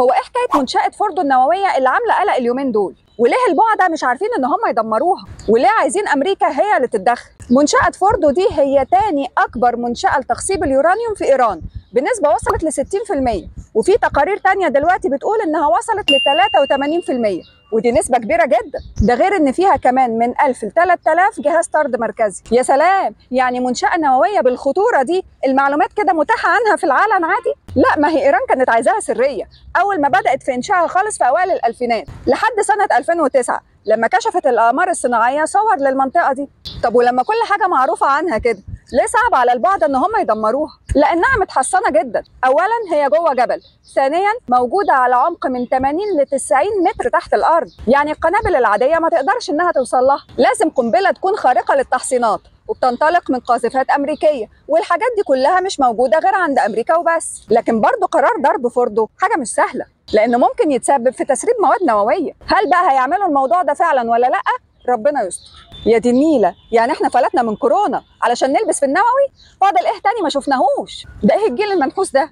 هو ايه حكايه منشاه فوردو النوويه اللي عامله قلق اليومين دول؟ وليه البعدة مش عارفين ان هم يدمروها؟ وليه عايزين امريكا هي اللي تتدخل؟ منشاه فوردو دي هي تاني اكبر منشاه لتخصيب اليورانيوم في ايران بنسبه وصلت ل 60%، وفي تقارير تانية دلوقتي بتقول انها وصلت ل 83%، ودي نسبة كبيرة جدا. ده غير ان فيها كمان من 1000 ل 3000 جهاز طرد مركزي. يا سلام، يعني منشأة نووية بالخطورة دي المعلومات كده متاحة عنها في العالم عادي؟ لا، ما هي ايران كانت عايزاها سرية اول ما بدأت في انشائها خالص في اوائل الالفينات لحد سنة 2009 لما كشفت الاقمار الصناعية صور للمنطقة دي. طب ولما كل حاجة معروفة عنها كده ليه صعب على البعض ان هم يدمروها؟ لانها متحصنه جدا. اولا هي جوه جبل، ثانيا موجوده على عمق من 80 ل 90 متر تحت الارض، يعني القنابل العاديه ما تقدرش انها توصل لها. لازم قنبله تكون خارقه للتحصينات وبتنطلق من قاذفات امريكيه، والحاجات دي كلها مش موجوده غير عند امريكا وبس. لكن برضه قرار ضرب فوردو حاجه مش سهله، لانه ممكن يتسبب في تسريب مواد نوويه. هل بقى هيعملوا الموضوع ده فعلا ولا لا؟ ربنا يستر. يا دي النيله، يعني احنا فلتنا من كورونا علشان نلبس في النووي؟ فاضل ايه تاني ما شفناهوش؟ ده ايه الجيل المنحوس ده؟